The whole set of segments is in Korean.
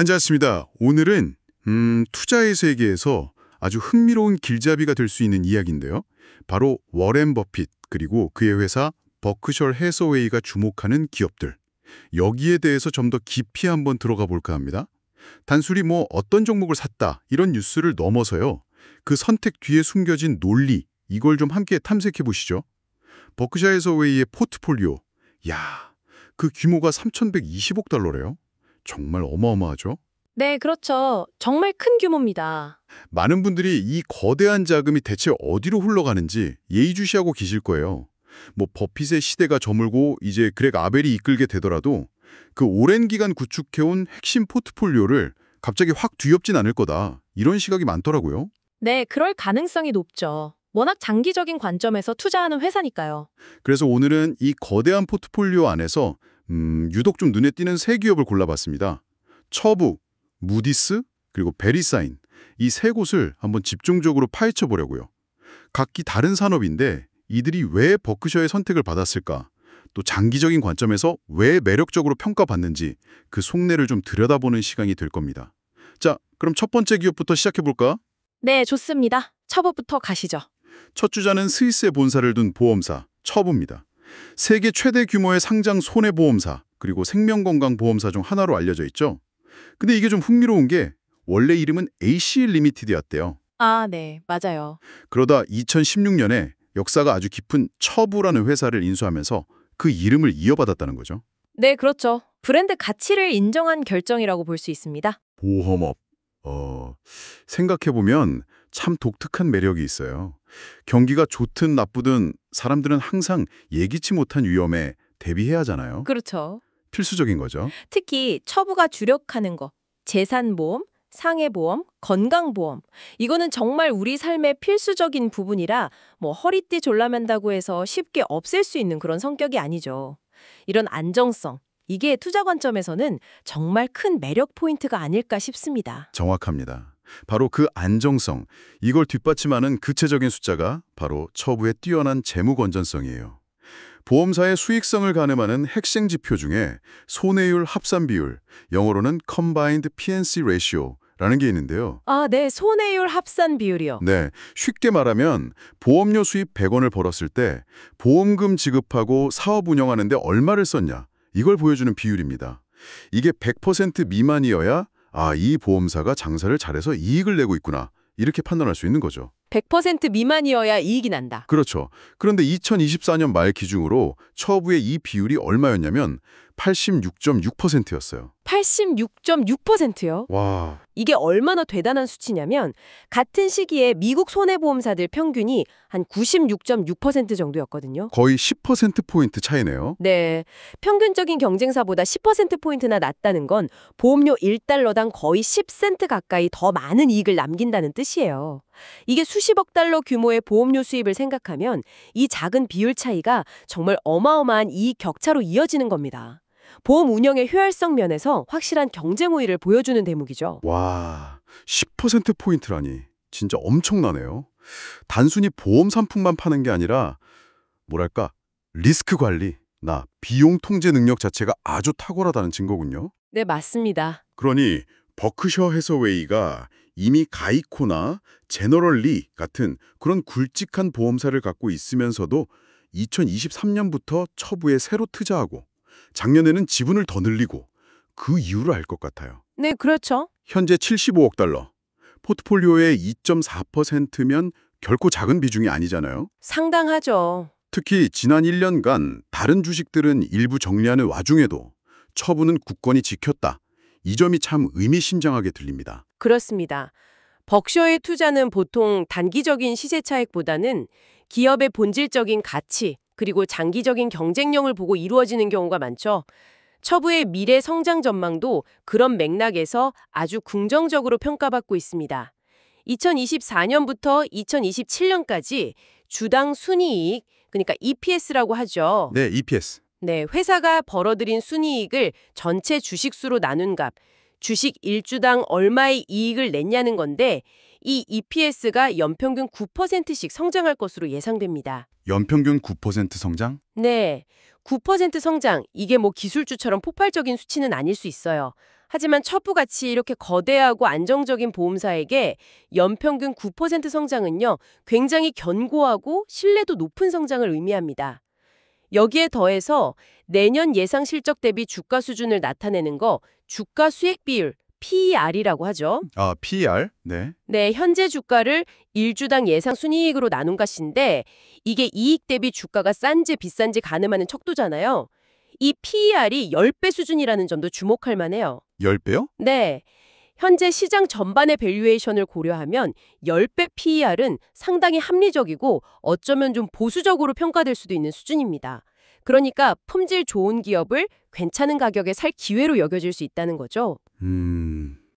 앉았습니다. 오늘은 투자의 세계에서 아주 흥미로운 길잡이가 될 수 있는 이야기인데요. 바로 워렌 버핏 그리고 그의 회사 버크셔 해서웨이가 주목하는 기업들. 여기에 대해서 좀 더 깊이 한번 들어가 볼까 합니다. 단순히 뭐 어떤 종목을 샀다 이런 뉴스를 넘어서요. 그 선택 뒤에 숨겨진 논리, 이걸 좀 함께 탐색해 보시죠. 버크셔 해서웨이의 포트폴리오. 야, 그 규모가 3,120억 달러래요. 정말 어마어마하죠? 네, 그렇죠. 정말 큰 규모입니다. 많은 분들이 이 거대한 자금이 대체 어디로 흘러가는지 예의주시하고 계실 거예요. 뭐 버핏의 시대가 저물고 이제 그렉 아벨이 이끌게 되더라도 그 오랜 기간 구축해온 핵심 포트폴리오를 갑자기 확 뒤엎진 않을 거다. 이런 시각이 많더라고요. 네, 그럴 가능성이 높죠. 워낙 장기적인 관점에서 투자하는 회사니까요. 그래서 오늘은 이 거대한 포트폴리오 안에서 유독 좀 눈에 띄는 세 기업을 골라봤습니다. 처부, 무디스, 그리고 베리사인. 이 세 곳을 한번 집중적으로 파헤쳐 보려고요. 각기 다른 산업인데 이들이 왜 버크셔의 선택을 받았을까? 또 장기적인 관점에서 왜 매력적으로 평가받는지 그 속내를 좀 들여다보는 시간이 될 겁니다. 자, 그럼 첫 번째 기업부터 시작해 볼까? 네, 좋습니다. 처부부터 가시죠. 첫 주자는 스위스에 본사를 둔 보험사 처부입니다. 세계 최대 규모의 상장 손해보험사 그리고 생명건강보험사 중 하나로 알려져 있죠. 근데 이게 좀 흥미로운 게 원래 이름은 AC 리미티드였대요. 아, 네, 맞아요. 그러다 2016년에 역사가 아주 깊은 처부라는 회사를 인수하면서 그 이름을 이어받았다는 거죠. 네, 그렇죠. 브랜드 가치를 인정한 결정이라고 볼 수 있습니다. 보험업. 생각해보면 참 독특한 매력이 있어요. 경기가 좋든 나쁘든 사람들은 항상 예기치 못한 위험에 대비해야 하잖아요. 그렇죠. 필수적인 거죠. 특히 처부가 주력하는 거, 재산보험, 상해보험, 건강보험. 이거는 정말 우리 삶의 필수적인 부분이라 뭐 허리띠 졸라맨다고 해서 쉽게 없앨 수 있는 그런 성격이 아니죠. 이런 안정성, 이게 투자 관점에서는 정말 큰 매력 포인트가 아닐까 싶습니다. 정확합니다. 바로 그 안정성, 이걸 뒷받침하는 구체적인 숫자가 바로 처부의 뛰어난 재무 건전성이에요. 보험사의 수익성을 가늠하는 핵심 지표 중에 손해율 합산 비율, 영어로는 Combined P&C Ratio라는 게 있는데요. 아, 네. 손해율 합산 비율이요. 네, 쉽게 말하면 보험료 수입 100원을 벌었을 때 보험금 지급하고 사업 운영하는데 얼마를 썼냐, 이걸 보여주는 비율입니다. 이게 100% 미만이어야 이 보험사가 장사를 잘해서 이익을 내고 있구나, 이렇게 판단할 수 있는 거죠. 100% 미만이어야 이익이 난다. 그렇죠. 그런데 2024년 말 기준으로 처부의 이 비율이 얼마였냐면 86.6%였어요. 86.6%요? 와, 이게 얼마나 대단한 수치냐면 같은 시기에 미국 손해보험사들 평균이 한 96.6% 정도였거든요. 거의 10%포인트 차이네요. 네, 평균적인 경쟁사보다 10%포인트나 낮다는 건 보험료 1달러당 거의 10센트 가까이 더 많은 이익을 남긴다는 뜻이에요. 이게 수십억 달러 규모의 보험료 수입을 생각하면 이 작은 비율 차이가 정말 어마어마한 이익 격차로 이어지는 겁니다. 보험 운영의 효율성 면에서 확실한 경쟁 우위를 보여주는 대목이죠. 와, 10%포인트라니 진짜 엄청나네요. 단순히 보험 상품만 파는 게 아니라 뭐랄까, 리스크 관리, 비용 통제 능력 자체가 아주 탁월하다는 증거군요. 네, 맞습니다. 그러니 버크셔 해서웨이가 이미 가이코나 제너럴 리 같은 그런 굵직한 보험사를 갖고 있으면서도 2023년부터 처부에 새로 투자하고 작년에는 지분을 더 늘리고 그 이유를 알 것 같아요. 네, 그렇죠. 현재 75억 달러, 포트폴리오의 2.4%면 결코 작은 비중이 아니잖아요. 상당하죠. 특히 지난 1년간 다른 주식들은 일부 정리하는 와중에도 처부는 굳건히 지켰다. 이 점이 참 의미심장하게 들립니다. 그렇습니다. 벅셔의 투자는 보통 단기적인 시세 차익보다는 기업의 본질적인 가치, 그리고 장기적인 경쟁력을 보고 이루어지는 경우가 많죠. 처부의 미래 성장 전망도 그런 맥락에서 아주 긍정적으로 평가받고 있습니다. 2024년부터 2027년까지 주당 순이익, 그러니까 EPS라고 하죠. 네, EPS. 네, 회사가 벌어들인 순이익을 전체 주식수로 나눈 값, 주식 1주당 얼마의 이익을 냈냐는 건데 이 EPS가 연평균 9%씩 성장할 것으로 예상됩니다. 연평균 9% 성장? 네, 9% 성장, 이게 뭐 기술주처럼 폭발적인 수치는 아닐 수 있어요. 하지만 첩부같이 이렇게 거대하고 안정적인 보험사에게 연평균 9% 성장은요, 굉장히 견고하고 신뢰도 높은 성장을 의미합니다. 여기에 더해서 내년 예상 실적 대비 주가 수준을 나타내는 거 주가 수익 비율, PER이라고 하죠. 아, PER? 네. 네, 현재 주가를 일주당 예상 순이익으로 나눈 것인데 이게 이익 대비 주가가 싼지 비싼지 가늠하는 척도잖아요. 이 PER이 10배 수준이라는 점도 주목할 만해요. 10배요? 네. 현재 시장 전반의 밸류에이션을 고려하면 10배 PER은 상당히 합리적이고 어쩌면 좀 보수적으로 평가될 수도 있는 수준입니다. 그러니까 품질 좋은 기업을 괜찮은 가격에 살 기회로 여겨질 수 있다는 거죠.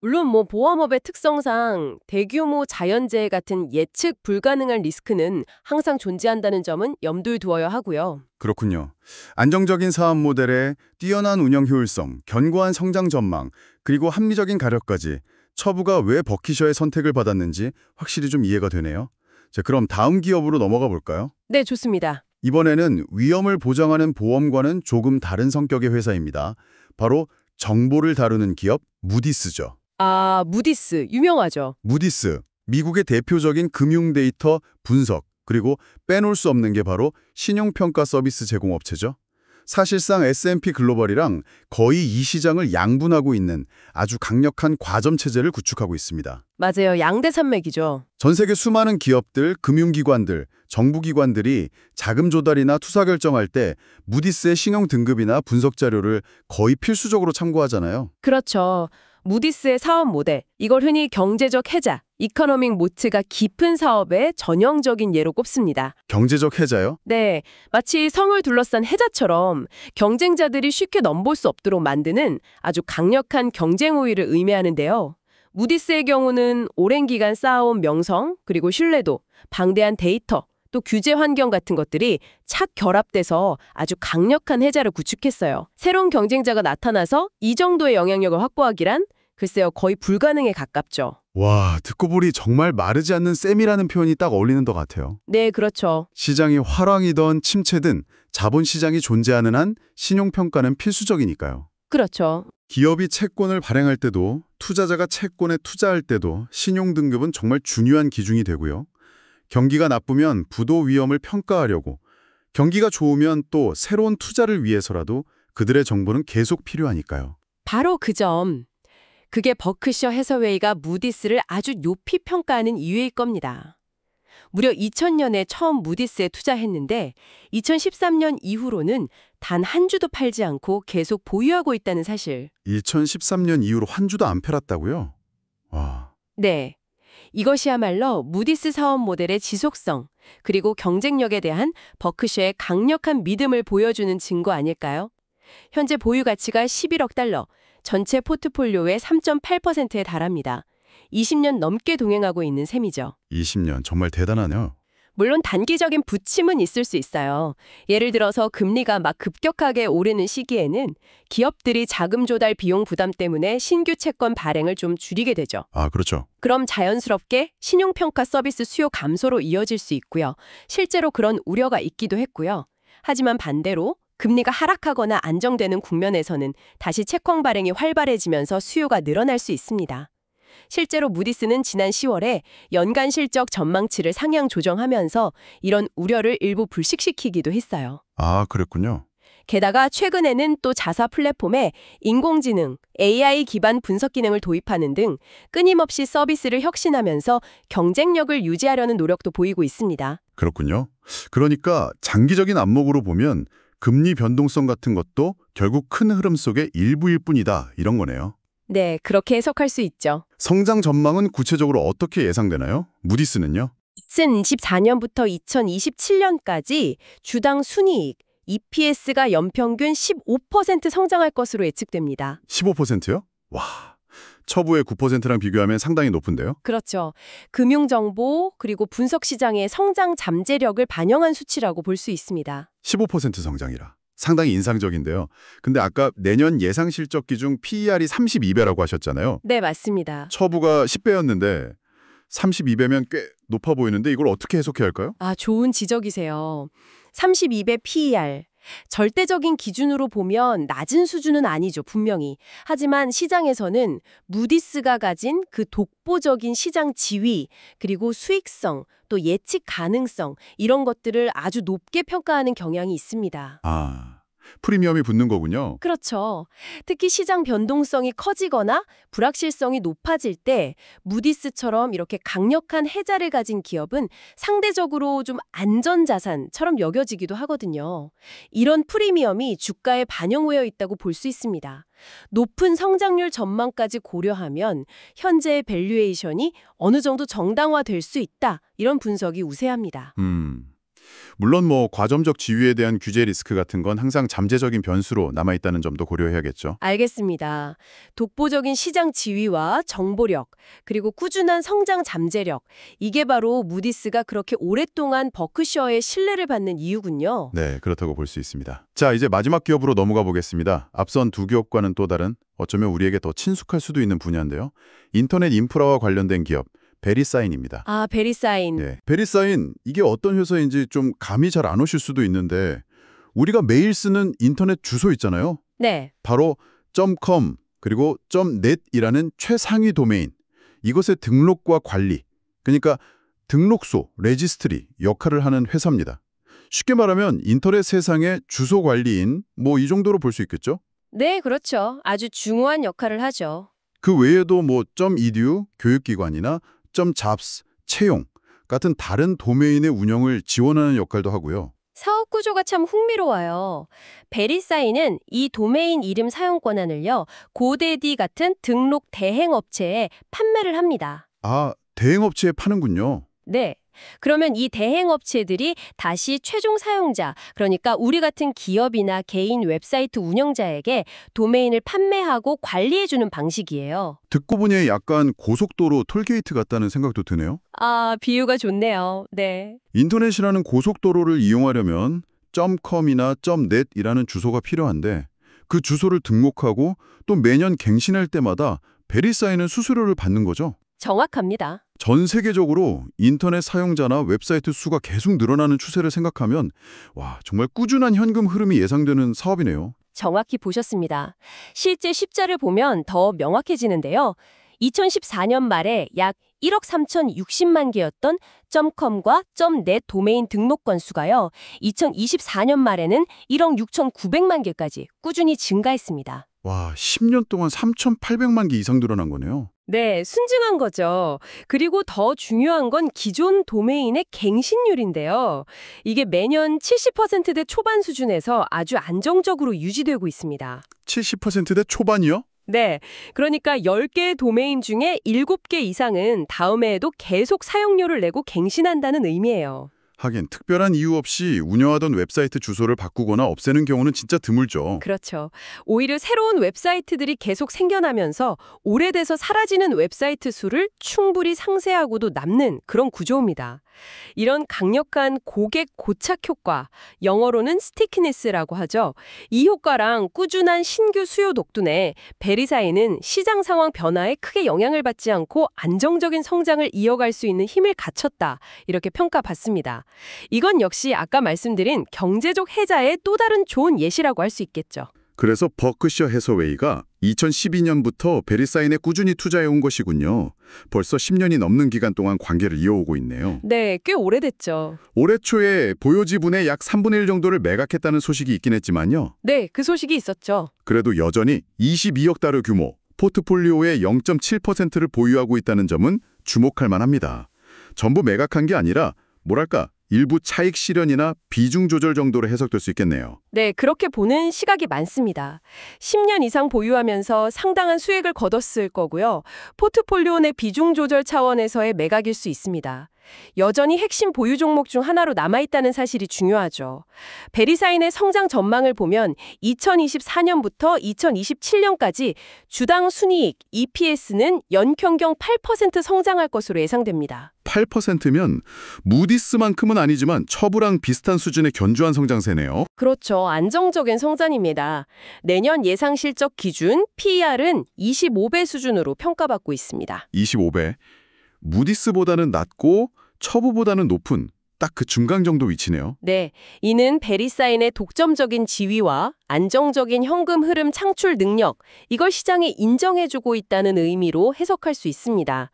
물론 보험업의 특성상 대규모 자연재해 같은 예측 불가능한 리스크는 항상 존재한다는 점은 염두에 두어야 하고요. 그렇군요. 안정적인 사업 모델에 뛰어난 운영 효율성, 견고한 성장 전망, 그리고 합리적인 가격까지 처부가 왜 버키셔의 선택을 받았는지 확실히 좀 이해가 되네요. 자, 그럼 다음 기업으로 넘어가 볼까요? 네, 좋습니다. 이번에는 위험을 보장하는 보험과는 조금 다른 성격의 회사입니다. 바로 정보를 다루는 기업 무디스죠. 아, 무디스 유명하죠. 무디스, 미국의 대표적인 금융 데이터 분석, 그리고 빼놓을 수 없는 게 바로 신용평가 서비스 제공업체죠. 사실상 S&P 글로벌이랑 거의 이 시장을 양분하고 있는 아주 강력한 과점 체제를 구축하고 있습니다. 맞아요. 양대 산맥이죠. 전 세계 수많은 기업들, 금융기관들, 정부기관들이 자금 조달이나 투자 결정할 때 무디스의 신용 등급이나 분석 자료를 거의 필수적으로 참고하잖아요. 그렇죠. 무디스의 사업 모델, 이걸 흔히 경제적 해자, 이코노믹 모트가 깊은 사업의 전형적인 예로 꼽습니다. 경제적 해자요? 네, 마치 성을 둘러싼 해자처럼 경쟁자들이 쉽게 넘볼 수 없도록 만드는 아주 강력한 경쟁 우위를 의미하는데요. 무디스의 경우는 오랜 기간 쌓아온 명성, 그리고 신뢰도, 방대한 데이터, 또 규제 환경 같은 것들이 착 결합돼서 아주 강력한 해자를 구축했어요. 새로운 경쟁자가 나타나서 이 정도의 영향력을 확보하기란 글쎄요, 거의 불가능에 가깝죠. 와, 듣고 보니 정말 마르지 않는 셈이라는 표현이 딱 어울리는 것 같아요. 네, 그렇죠. 시장이 화랑이든 침체든 자본시장이 존재하는 한 신용평가는 필수적이니까요. 그렇죠. 기업이 채권을 발행할 때도 투자자가 채권에 투자할 때도 신용등급은 정말 중요한 기준이 되고요. 경기가 나쁘면 부도 위험을 평가하려고, 경기가 좋으면 또 새로운 투자를 위해서라도 그들의 정보는 계속 필요하니까요. 바로 그 점. 그게 버크셔 해서웨이가 무디스를 아주 높이 평가하는 이유일 겁니다. 무려 2000년에 처음 무디스에 투자했는데 2013년 이후로는 단 한 주도 팔지 않고 계속 보유하고 있다는 사실. 2013년 이후로 한 주도 안 팔았다고요? 와, 네. 이것이야말로 무디스 사업 모델의 지속성, 그리고 경쟁력에 대한 버크셔의 강력한 믿음을 보여주는 증거 아닐까요? 현재 보유 가치가 11억 달러, 전체 포트폴리오의 3.8%에 달합니다. 20년 넘게 동행하고 있는 셈이죠. 20년 정말 대단하네요. 물론 단기적인 부침은 있을 수 있어요. 예를 들어서 금리가 막 급격하게 오르는 시기에는 기업들이 자금 조달 비용 부담 때문에 신규 채권 발행을 좀 줄이게 되죠. 아, 그렇죠. 그럼 자연스럽게 신용평가 서비스 수요 감소로 이어질 수 있고요. 실제로 그런 우려가 있기도 했고요. 하지만 반대로 금리가 하락하거나 안정되는 국면에서는 다시 채권 발행이 활발해지면서 수요가 늘어날 수 있습니다. 실제로 무디스는 지난 10월에 연간 실적 전망치를 상향 조정하면서 이런 우려를 일부 불식시키기도 했어요. 아, 그랬군요. 게다가 최근에는 또 자사 플랫폼에 인공지능, AI 기반 분석 기능을 도입하는 등 끊임없이 서비스를 혁신하면서 경쟁력을 유지하려는 노력도 보이고 있습니다. 그렇군요. 그러니까 장기적인 안목으로 보면 금리 변동성 같은 것도 결국 큰 흐름 속의 일부일 뿐이다, 이런 거네요. 네, 그렇게 해석할 수 있죠. 성장 전망은 구체적으로 어떻게 예상되나요? 무디스는요? 2024년부터 2027년까지 주당 순이익, EPS가 연평균 15% 성장할 것으로 예측됩니다. 15%요? 와, 처부의 9%랑 비교하면 상당히 높은데요? 그렇죠. 금융정보 그리고 분석시장의 성장 잠재력을 반영한 수치라고 볼 수 있습니다. 15% 성장이라. 상당히 인상적인데요. 근데 아까 내년 예상 실적 기준 PER이 32배라고 하셨잖아요. 네, 맞습니다. 처부가 10배였는데 32배면 꽤 높아 보이는데 이걸 어떻게 해석해야 할까요? 아, 좋은 지적이세요. 32배 PER. 절대적인 기준으로 보면 낮은 수준은 아니죠, 분명히. 하지만 시장에서는 무디스가 가진 그 독보적인 시장 지위, 그리고 수익성, 또 예측 가능성, 이런 것들을 아주 높게 평가하는 경향이 있습니다. 아, 프리미엄이 붙는 거군요. 그렇죠. 특히 시장 변동성이 커지거나 불확실성이 높아질 때 무디스처럼 이렇게 강력한 해자를 가진 기업은 상대적으로 좀 안전자산처럼 여겨지기도 하거든요. 이런 프리미엄이 주가에 반영되어 있다고 볼 수 있습니다. 높은 성장률 전망까지 고려하면 현재의 밸류에이션이 어느 정도 정당화될 수 있다. 이런 분석이 우세합니다. 물론 과점적 지위에 대한 규제 리스크 같은 건 항상 잠재적인 변수로 남아있다는 점도 고려해야겠죠. 알겠습니다. 독보적인 시장 지위와 정보력, 그리고 꾸준한 성장 잠재력, 이게 바로 무디스가 그렇게 오랫동안 버크셔의 신뢰를 받는 이유군요. 네, 그렇다고 볼 수 있습니다. 자, 이제 마지막 기업으로 넘어가 보겠습니다. 앞선 두 기업과는 또 다른, 어쩌면 우리에게 더 친숙할 수도 있는 분야인데요. 인터넷 인프라와 관련된 기업, 베리사인입니다. 아, 베리사인. 네, 베리사인, 이게 어떤 회사인지 좀 감이 잘 안 오실 수도 있는데 우리가 매일 쓰는 인터넷 주소 있잖아요. 네. 바로 .com 그리고 .net이라는 최상위 도메인, 이것의 등록과 관리, 그러니까 등록소, 레지스트리 역할을 하는 회사입니다. 쉽게 말하면 인터넷 세상의 주소 관리인 이 정도로 볼 수 있겠죠? 네, 그렇죠. 아주 중요한 역할을 하죠. 그 외에도 .edu 교육기관이나 .jobs 채용 같은 다른 도메인의 운영을 지원하는 역할도 하고요. 사업 구조가 참 흥미로워요. 베리사인은 이 도메인 이름 사용 권한을요, 고데디 같은 등록 대행업체에 판매를 합니다. 아, 대행업체에 파는군요. 네. 그러면 이 대행업체들이 다시 최종 사용자, 그러니까 우리 같은 기업이나 개인 웹사이트 운영자에게 도메인을 판매하고 관리해주는 방식이에요. 듣고 보니 약간 고속도로 톨게이트 같다는 생각도 드네요. 아, 비유가 좋네요. 네. 인터넷이라는 고속도로를 이용하려면 .com이나 .net이라는 주소가 필요한데 그 주소를 등록하고 또 매년 갱신할 때마다 베리사인은 수수료를 받는 거죠. 정확합니다. 전 세계적으로 인터넷 사용자나 웹사이트 수가 계속 늘어나는 추세를 생각하면 정말 꾸준한 현금 흐름이 예상되는 사업이네요. 정확히 보셨습니다. 실제 십자를 보면 더 명확해지는데요. 2014년 말에 약 1억 3,060만 개였던 .com과 .net 도메인 등록 건수가요, 2024년 말에는 1억 6,900만 개까지 꾸준히 증가했습니다. 10년 동안 3,800만 개 이상 늘어난 거네요. 네, 순증한 거죠. 그리고 더 중요한 건 기존 도메인의 갱신율인데요. 이게 매년 70%대 초반 수준에서 아주 안정적으로 유지되고 있습니다. 70%대 초반이요? 네, 그러니까 10개의 도메인 중에 7개 이상은 다음 해에도 계속 사용료를 내고 갱신한다는 의미예요. 하긴 특별한 이유 없이 운영하던 웹사이트 주소를 바꾸거나 없애는 경우는 진짜 드물죠. 그렇죠. 오히려 새로운 웹사이트들이 계속 생겨나면서 오래돼서 사라지는 웹사이트 수를 충분히 상쇄하고도 남는 그런 구조입니다. 이런 강력한 고객 고착 효과, 영어로는 스티키니스라고 하죠. 이 효과랑 꾸준한 신규 수요 덕분에 베리사인은 시장 상황 변화에 크게 영향을 받지 않고 안정적인 성장을 이어갈 수 있는 힘을 갖췄다. 이렇게 평가받습니다. 이건 역시 아까 말씀드린 경제적 해자의 또 다른 좋은 예시라고 할 수 있겠죠. 그래서 버크셔 해서웨이가 2012년부터 베리사인에 꾸준히 투자해온 것이군요. 벌써 10년이 넘는 기간 동안 관계를 이어오고 있네요. 네, 꽤 오래됐죠. 올해 초에 보유 지분의 약 3분의 1 정도를 매각했다는 소식이 있긴 했지만요. 네, 그 소식이 있었죠. 그래도 여전히 22억 달러 규모, 포트폴리오의 0.7%를 보유하고 있다는 점은 주목할 만합니다. 전부 매각한 게 아니라 일부 차익 실현이나 비중 조절 정도로 해석될 수 있겠네요. 네, 그렇게 보는 시각이 많습니다. 10년 이상 보유하면서 상당한 수익을 거뒀을 거고요. 포트폴리오 내 비중 조절 차원에서의 매각일 수 있습니다. 여전히 핵심 보유 종목 중 하나로 남아있다는 사실이 중요하죠. 베리사인의 성장 전망을 보면 2024년부터 2027년까지 주당 순이익, EPS는 연평균 8% 성장할 것으로 예상됩니다. 8%면 무디스만큼은 아니지만 처부랑 비슷한 수준의 견조한 성장세네요. 그렇죠. 안정적인 성장입니다. 내년 예상 실적 기준 PER은 25배 수준으로 평가받고 있습니다. 25배. 무디스보다는 낮고 처부보다는 높은 딱 그 중간 정도 위치네요. 네, 이는 베리사인의 독점적인 지위와 안정적인 현금 흐름 창출 능력, 이걸 시장에 인정해주고 있다는 의미로 해석할 수 있습니다.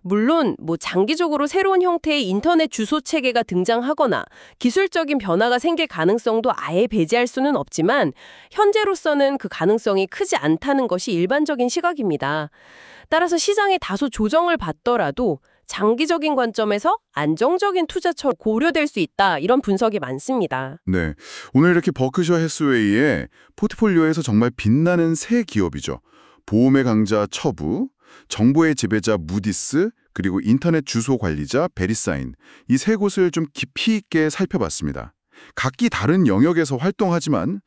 물론 장기적으로 새로운 형태의 인터넷 주소 체계가 등장하거나 기술적인 변화가 생길 가능성도 아예 배제할 수는 없지만 현재로서는 그 가능성이 크지 않다는 것이 일반적인 시각입니다. 따라서 시장에 다소 조정을 받더라도 장기적인 관점에서 안정적인 투자처로 고려될 수 있다, 이런 분석이 많습니다. 네, 오늘 이렇게 버크셔 해스웨이의 포트폴리오에서 정말 빛나는 세 기업이죠. 보험의 강자 처부, 정보의 지배자 무디스, 그리고 인터넷 주소 관리자 베리사인, 이 세 곳을 좀 깊이 있게 살펴봤습니다. 각기 다른 영역에서 활동하지만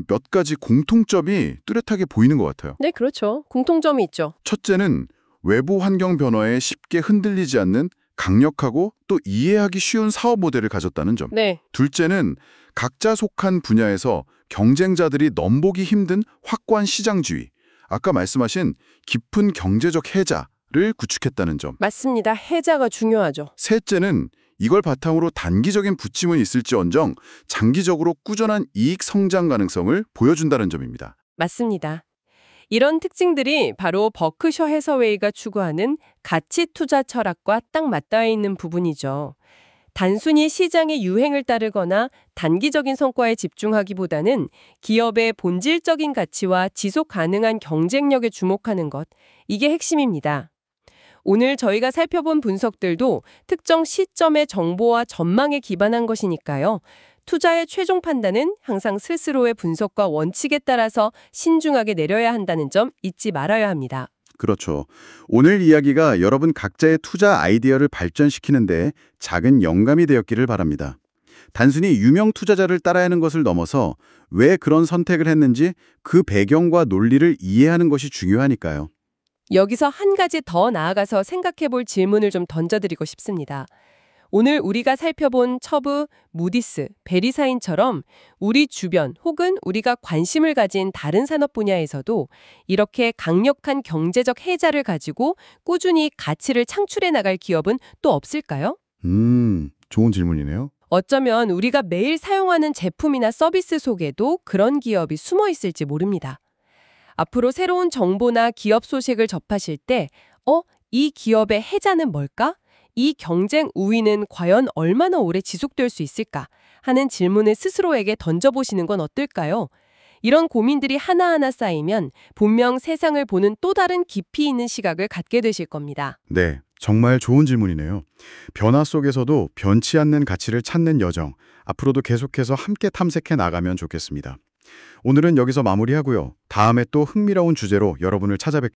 몇 가지 공통점이 뚜렷하게 보이는 것 같아요. 네, 그렇죠. 공통점이 있죠. 첫째는 외부 환경 변화에 쉽게 흔들리지 않는 강력하고 또 이해하기 쉬운 사업 모델을 가졌다는 점. 네, 둘째는 각자 속한 분야에서 경쟁자들이 넘보기 힘든 확고한 시장 지위, 아까 말씀하신 깊은 경제적 해자를 구축했다는 점. 맞습니다. 해자가 중요하죠. 셋째는 이걸 바탕으로 단기적인 부침은 있을지언정 장기적으로 꾸준한 이익 성장 가능성을 보여준다는 점입니다. 맞습니다. 이런 특징들이 바로 버크셔 해서웨이가 추구하는 가치 투자 철학과 딱 맞닿아 있는 부분이죠. 단순히 시장의 유행을 따르거나 단기적인 성과에 집중하기보다는 기업의 본질적인 가치와 지속 가능한 경쟁력에 주목하는 것, 이게 핵심입니다. 오늘 저희가 살펴본 분석들도 특정 시점의 정보와 전망에 기반한 것이니까요. 투자의 최종 판단은 항상 스스로의 분석과 원칙에 따라서 신중하게 내려야 한다는 점 잊지 말아야 합니다. 그렇죠. 오늘 이야기가 여러분 각자의 투자 아이디어를 발전시키는데 작은 영감이 되었기를 바랍니다. 단순히 유명 투자자를 따라야 하는 것을 넘어서 왜 그런 선택을 했는지 그 배경과 논리를 이해하는 것이 중요하니까요. 여기서 한 가지 더 나아가서 생각해 볼 질문을 좀 던져드리고 싶습니다. 오늘 우리가 살펴본 처부, 무디스, 베리사인처럼 우리 주변 혹은 우리가 관심을 가진 다른 산업 분야에서도 이렇게 강력한 경제적 해자를 가지고 꾸준히 가치를 창출해 나갈 기업은 또 없을까요? 좋은 질문이네요. 어쩌면 우리가 매일 사용하는 제품이나 서비스 속에도 그런 기업이 숨어 있을지 모릅니다. 앞으로 새로운 정보나 기업 소식을 접하실 때, 이 기업의 해자는 뭘까? 이 경쟁 우위는 과연 얼마나 오래 지속될 수 있을까? 하는 질문을 스스로에게 던져보시는 건 어떨까요? 이런 고민들이 하나하나 쌓이면 분명 세상을 보는 또 다른 깊이 있는 시각을 갖게 되실 겁니다. 네, 정말 좋은 질문이네요. 변화 속에서도 변치 않는 가치를 찾는 여정, 앞으로도 계속해서 함께 탐색해 나가면 좋겠습니다. 오늘은 여기서 마무리하고요. 다음에 또 흥미로운 주제로 여러분을 찾아뵙겠습니다.